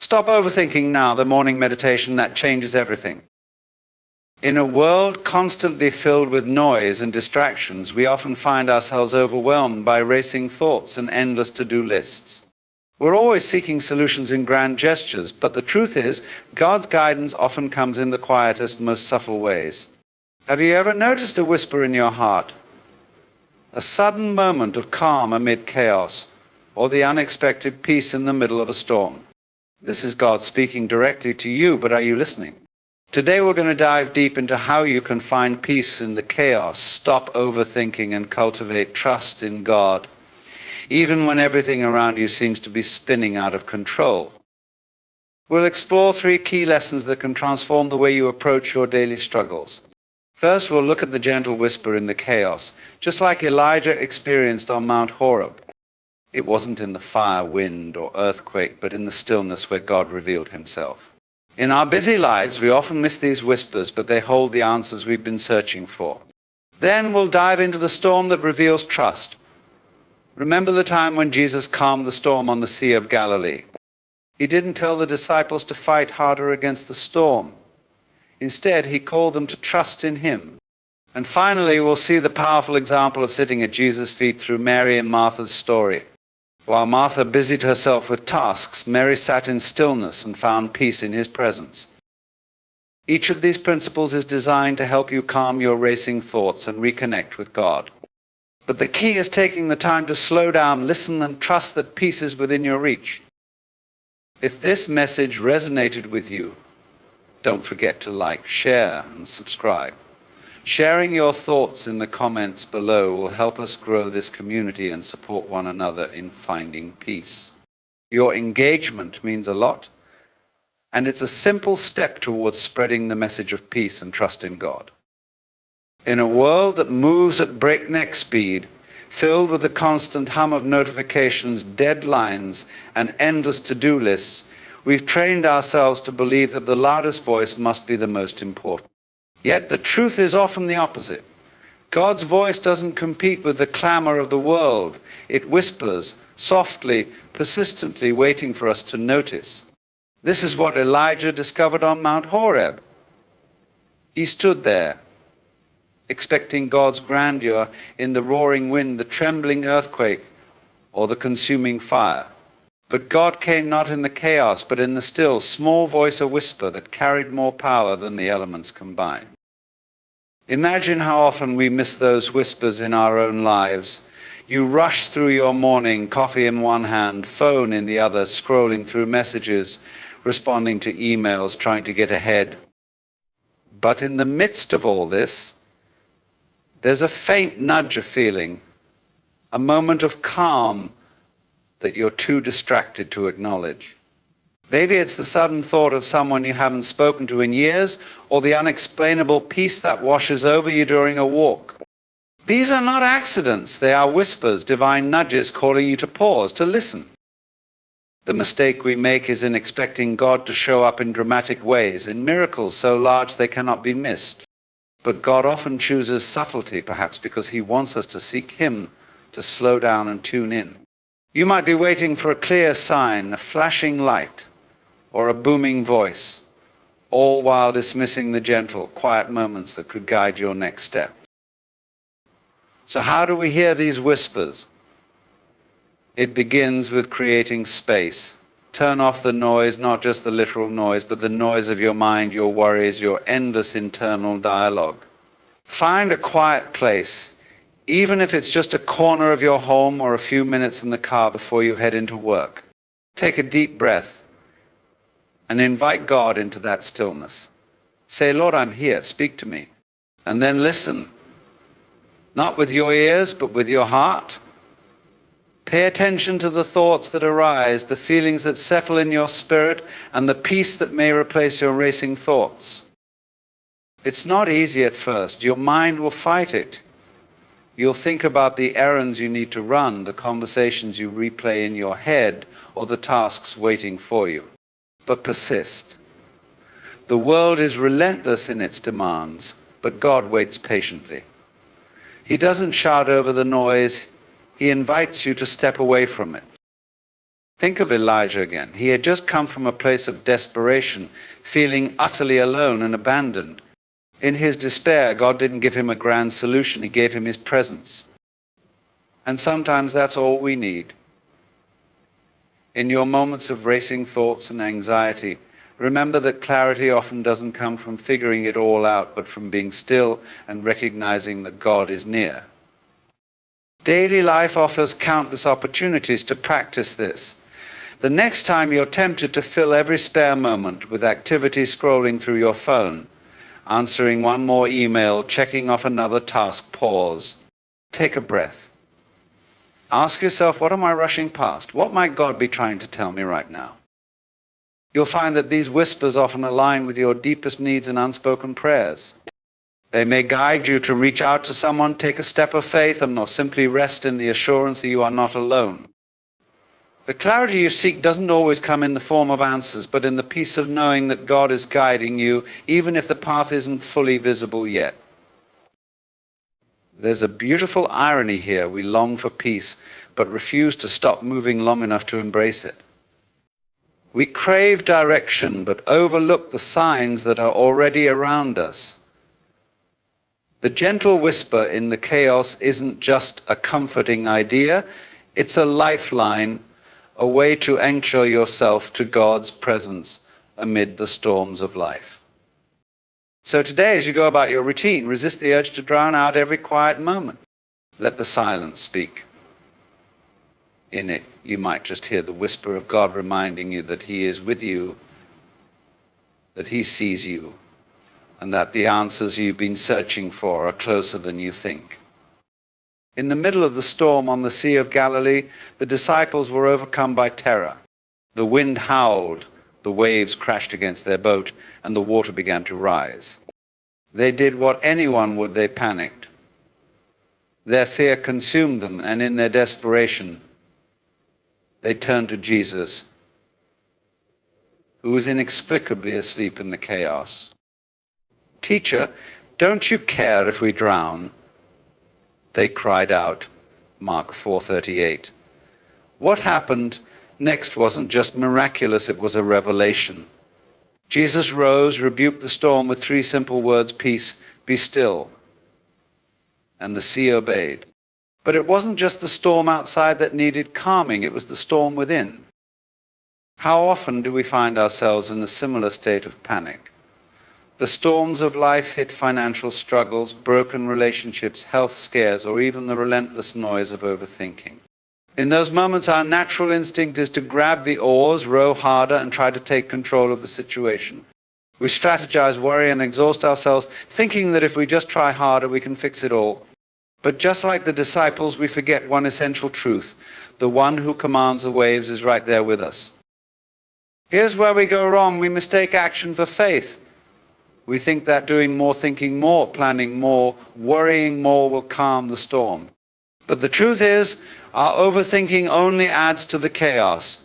Stop overthinking now, the morning meditation that changes everything. In a world constantly filled with noise and distractions, we often find ourselves overwhelmed by racing thoughts and endless to-do lists. We're always seeking solutions in grand gestures, but the truth is, God's guidance often comes in the quietest, most subtle ways. Have you ever noticed a whisper in your heart? A sudden moment of calm amid chaos, or the unexpected peace in the middle of a storm? This is God speaking directly to you, but are you listening? Today we're going to dive deep into how you can find peace in the chaos, stop overthinking, and cultivate trust in God, even when everything around you seems to be spinning out of control. We'll explore 3 key lessons that can transform the way you approach your daily struggles. First, we'll look at the gentle whisper in the chaos, just like Elijah experienced on Mount Horeb. It wasn't in the fire, wind, or earthquake, but in the stillness where God revealed himself. In our busy lives, we often miss these whispers, but they hold the answers we've been searching for. Then we'll dive into the storm that reveals trust. Remember the time when Jesus calmed the storm on the Sea of Galilee? He didn't tell the disciples to fight harder against the storm. Instead, he called them to trust in him. And finally, we'll see the powerful example of sitting at Jesus' feet through Mary and Martha's story. While Martha busied herself with tasks, Mary sat in stillness and found peace in his presence. Each of these principles is designed to help you calm your racing thoughts and reconnect with God. But the key is taking the time to slow down, listen, and trust that peace is within your reach. If this message resonated with you, don't forget to like, share, and subscribe. Sharing your thoughts in the comments below will help us grow this community and support one another in finding peace. Your engagement means a lot, and it's a simple step towards spreading the message of peace and trust in God. In a world that moves at breakneck speed, filled with the constant hum of notifications, deadlines, and endless to-do lists, we've trained ourselves to believe that the loudest voice must be the most important. Yet the truth is often the opposite. God's voice doesn't compete with the clamor of the world. It whispers, softly, persistently, waiting for us to notice. This is what Elijah discovered on Mount Horeb. He stood there, expecting God's grandeur in the roaring wind, the trembling earthquake, or the consuming fire. But God came not in the chaos, but in the still, small voice, a whisper that carried more power than the elements combined. Imagine how often we miss those whispers in our own lives. You rush through your morning, coffee in one hand, phone in the other, scrolling through messages, responding to emails, trying to get ahead. But in the midst of all this, there's a faint nudge of feeling, a moment of calm that you're too distracted to acknowledge. Maybe it's the sudden thought of someone you haven't spoken to in years, or the unexplainable peace that washes over you during a walk. These are not accidents. They are whispers, divine nudges calling you to pause, to listen. The mistake we make is in expecting God to show up in dramatic ways, in miracles so large they cannot be missed. But God often chooses subtlety, perhaps because he wants us to seek him, to slow down and tune in. You might be waiting for a clear sign, a flashing light, or a booming voice, all while dismissing the gentle, quiet moments that could guide your next step. So how do we hear these whispers? It begins with creating space. Turn off the noise, not just the literal noise, but the noise of your mind, your worries, your endless internal dialogue. Find a quiet place, even if it's just a corner of your home or a few minutes in the car before you head into work. Take a deep breath and invite God into that stillness. Say, Lord, I'm here, speak to me. And then listen, not with your ears, but with your heart. Pay attention to the thoughts that arise, the feelings that settle in your spirit, and the peace that may replace your racing thoughts. It's not easy at first. Your mind will fight it. You'll think about the errands you need to run, the conversations you replay in your head, or the tasks waiting for you. But persist. The world is relentless in its demands, but God waits patiently. He doesn't shout over the noise. He invites you to step away from it. Think of Elijah again. He had just come from a place of desperation, feeling utterly alone and abandoned. In his despair, God didn't give him a grand solution. He gave him his presence. And sometimes that's all we need. In your moments of racing thoughts and anxiety, remember that clarity often doesn't come from figuring it all out, but from being still and recognizing that God is near. Daily life offers countless opportunities to practice this. The next time you're tempted to fill every spare moment with activity scrolling through your phone, answering one more email, checking off another task, pause. Take a breath. Ask yourself, what am I rushing past? What might God be trying to tell me right now? You'll find that these whispers often align with your deepest needs and unspoken prayers. They may guide you to reach out to someone, take a step of faith, or simply rest in the assurance that you are not alone. The clarity you seek doesn't always come in the form of answers, but in the peace of knowing that God is guiding you, even if the path isn't fully visible yet. There's a beautiful irony here. We long for peace, but refuse to stop moving long enough to embrace it. We crave direction, but overlook the signs that are already around us. The gentle whisper in the chaos isn't just a comforting idea, it's a lifeline, a way to anchor yourself to God's presence amid the storms of life. So today, as you go about your routine, resist the urge to drown out every quiet moment. Let the silence speak. In it, you might just hear the whisper of God reminding you that He is with you, that He sees you, and that the answers you've been searching for are closer than you think. In the middle of the storm on the Sea of Galilee, the disciples were overcome by terror. The wind howled, the waves crashed against their boat, and the water began to rise. They did what anyone would. They panicked. Their fear consumed them, and in their desperation, they turned to Jesus, who was inexplicably asleep in the chaos. "Teacher, don't you care if we drown?" they cried out. Mark 4:38. What happened next wasn't just miraculous, it was a revelation. Jesus rose, rebuked the storm with 3 simple words: peace, be still. And the sea obeyed. But it wasn't just the storm outside that needed calming, it was the storm within. How often do we find ourselves in a similar state of panic? The storms of life hit financial struggles, broken relationships, health scares, or even the relentless noise of overthinking. In those moments, our natural instinct is to grab the oars, row harder, and try to take control of the situation. We strategize, worry, and exhaust ourselves, thinking that if we just try harder, we can fix it all. But just like the disciples, we forget one essential truth: the one who commands the waves is right there with us. Here's where we go wrong. We mistake action for faith. We think that doing more, thinking more, planning more, worrying more will calm the storm. But the truth is, our overthinking only adds to the chaos.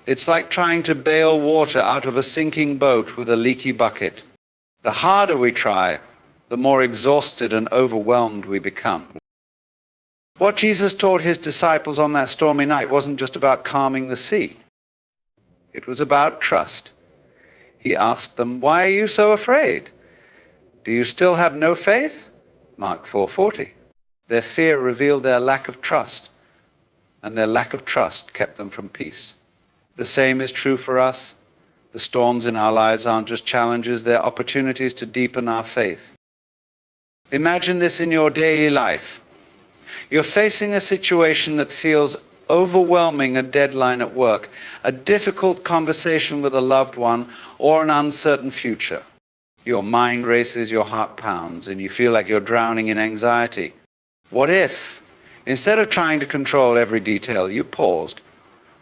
It's like trying to bail water out of a sinking boat with a leaky bucket. The harder we try, the more exhausted and overwhelmed we become. What Jesus taught his disciples on that stormy night wasn't just about calming the sea. It was about trust. He asked them, "Why are you so afraid? Do you still have no faith?" Mark 4:40. Their fear revealed their lack of trust, and their lack of trust kept them from peace. The same is true for us. The storms in our lives aren't just challenges, they're opportunities to deepen our faith. Imagine this in your daily life. You're facing a situation that feels overwhelming: a deadline at work, a difficult conversation with a loved one, or an uncertain future. Your mind races, your heart pounds, and you feel like you're drowning in anxiety. What if, instead of trying to control every detail, you paused?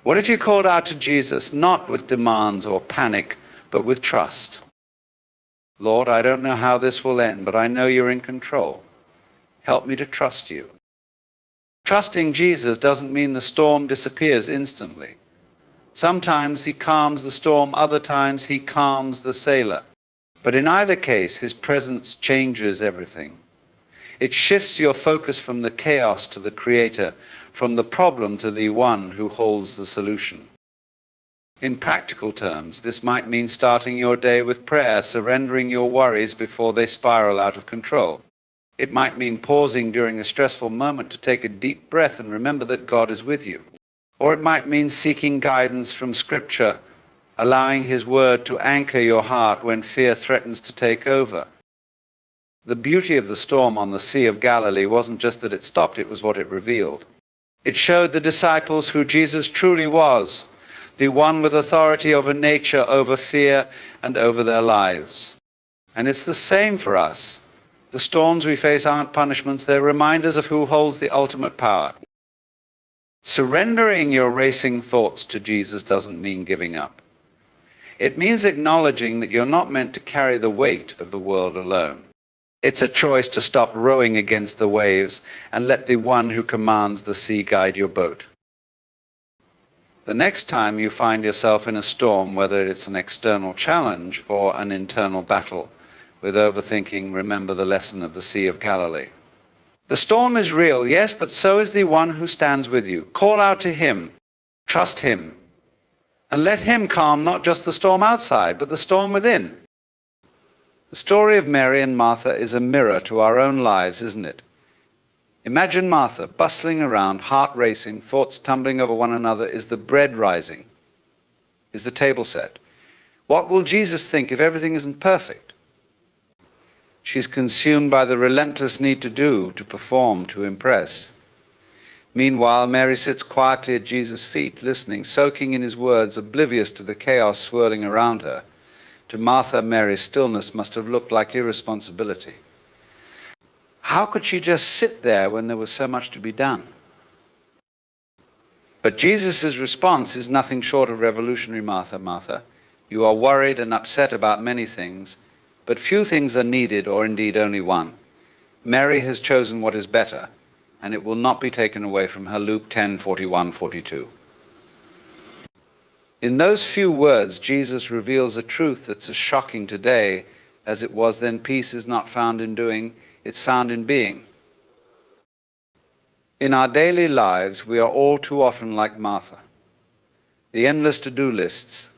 What if you called out to Jesus, not with demands or panic, but with trust? "Lord, I don't know how this will end, but I know you're in control. Help me to trust you." Trusting Jesus doesn't mean the storm disappears instantly. Sometimes he calms the storm, other times he calms the sailor. But in either case, his presence changes everything. It shifts your focus from the chaos to the Creator, from the problem to the one who holds the solution. In practical terms, this might mean starting your day with prayer, surrendering your worries before they spiral out of control. It might mean pausing during a stressful moment to take a deep breath and remember that God is with you. Or it might mean seeking guidance from Scripture, allowing His Word to anchor your heart when fear threatens to take over. The beauty of the storm on the Sea of Galilee wasn't just that it stopped, it was what it revealed. It showed the disciples who Jesus truly was, the one with authority over nature, over fear, and over their lives. And it's the same for us. The storms we face aren't punishments, they're reminders of who holds the ultimate power. Surrendering your racing thoughts to Jesus doesn't mean giving up. It means acknowledging that you're not meant to carry the weight of the world alone. It's a choice to stop rowing against the waves and let the one who commands the sea guide your boat. The next time you find yourself in a storm, whether it's an external challenge or an internal battle, with overthinking, remember the lesson of the Sea of Galilee. The storm is real, yes, but so is the one who stands with you. Call out to Him, trust Him, and let Him calm not just the storm outside, but the storm within. The story of Mary and Martha is a mirror to our own lives, isn't it? Imagine Martha bustling around, heart racing, thoughts tumbling over one another. Is the bread rising? Is the table set? What will Jesus think if everything isn't perfect? She's consumed by the relentless need to do, to perform, to impress. Meanwhile, Mary sits quietly at Jesus' feet, listening, soaking in His words, oblivious to the chaos swirling around her. To Martha, Mary's stillness must have looked like irresponsibility. How could she just sit there when there was so much to be done? But Jesus' response is nothing short of revolutionary. Martha, Martha, you are worried and upset about many things, but few things are needed, or indeed only one. Mary has chosen what is better, and it will not be taken away from her. Luke 10:41-42. In those few words, Jesus reveals a truth that's as shocking today as it was then. Peace is not found in doing, it's found in being. In our daily lives, we are all too often like Martha. The endless to-do lists,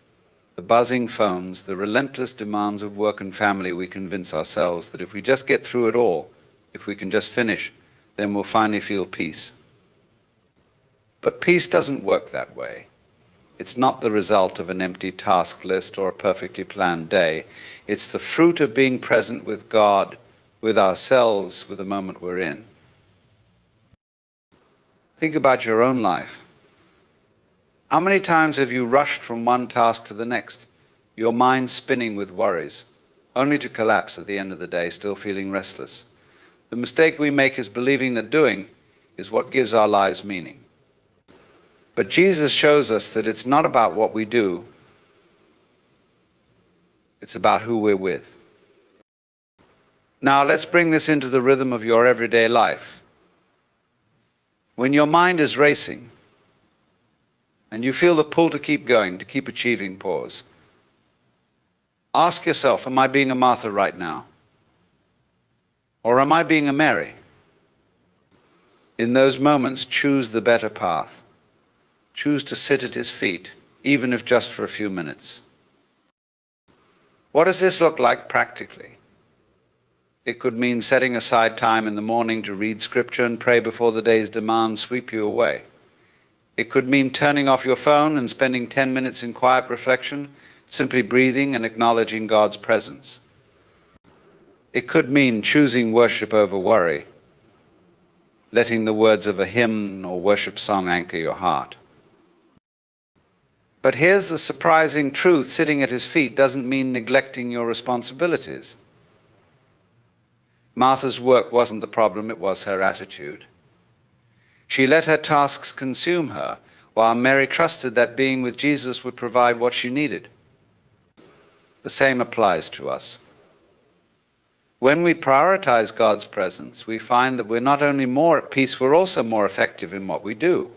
the buzzing phones, the relentless demands of work and family, we convince ourselves that if we just get through it all, if we can just finish, then we'll finally feel peace. But peace doesn't work that way. It's not the result of an empty task list or a perfectly planned day. It's the fruit of being present with God, with ourselves, with the moment we're in. Think about your own life. How many times have you rushed from one task to the next, your mind spinning with worries, only to collapse at the end of the day, still feeling restless? The mistake we make is believing that doing is what gives our lives meaning. But Jesus shows us that it's not about what we do, it's about who we're with. Now let's bring this into the rhythm of your everyday life. When your mind is racing, and you feel the pull to keep going, to keep achieving, pause. Ask yourself, am I being a Martha right now? Or am I being a Mary? In those moments, choose the better path. Choose to sit at His feet, even if just for a few minutes. What does this look like practically? It could mean setting aside time in the morning to read Scripture and pray before the day's demands sweep you away. It could mean turning off your phone and spending 10 minutes in quiet reflection, simply breathing and acknowledging God's presence. It could mean choosing worship over worry, letting the words of a hymn or worship song anchor your heart. But here's the surprising truth: sitting at His feet doesn't mean neglecting your responsibilities. Martha's work wasn't the problem, it was her attitude. She let her tasks consume her, while Mary trusted that being with Jesus would provide what she needed. The same applies to us. When we prioritize God's presence, we find that we're not only more at peace, we're also more effective in what we do.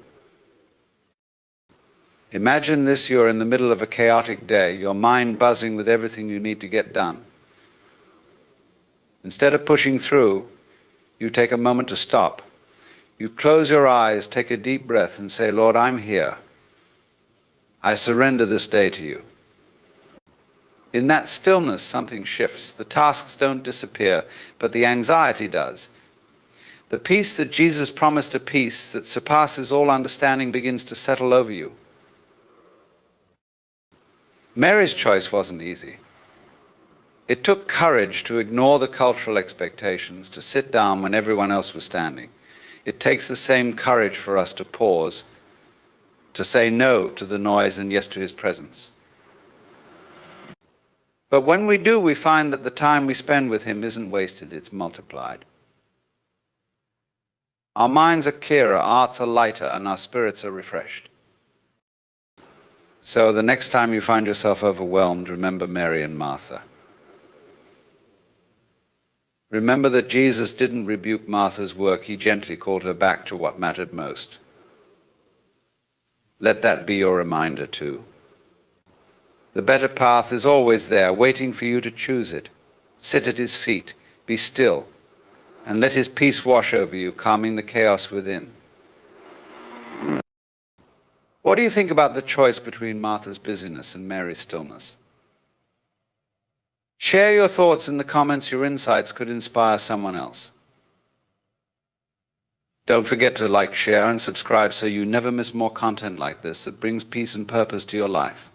Imagine this: you're in the middle of a chaotic day, your mind buzzing with everything you need to get done. Instead of pushing through, you take a moment to stop. You close your eyes, take a deep breath, and say, Lord, I'm here. I surrender this day to you. In that stillness, something shifts. The tasks don't disappear, but the anxiety does. The peace that Jesus promised, a peace that surpasses all understanding, begins to settle over you. Mary's choice wasn't easy. It took courage to ignore the cultural expectations, to sit down when everyone else was standing. It takes the same courage for us to pause, to say no to the noise and yes to his presence. But when we do, we find that the time we spend with him isn't wasted, it's multiplied. Our minds are clearer, our hearts are lighter, and our spirits are refreshed. So the next time you find yourself overwhelmed, remember Mary and Martha. Remember that Jesus didn't rebuke Martha's work, he gently called her back to what mattered most. Let that be your reminder too. The better path is always there, waiting for you to choose it. Sit at his feet, be still, and let his peace wash over you, calming the chaos within. What do you think about the choice between Martha's busyness and Mary's stillness? Share your thoughts in the comments. Your insights could inspire someone else. Don't forget to like, share, and subscribe so you never miss more content like this that brings peace and purpose to your life.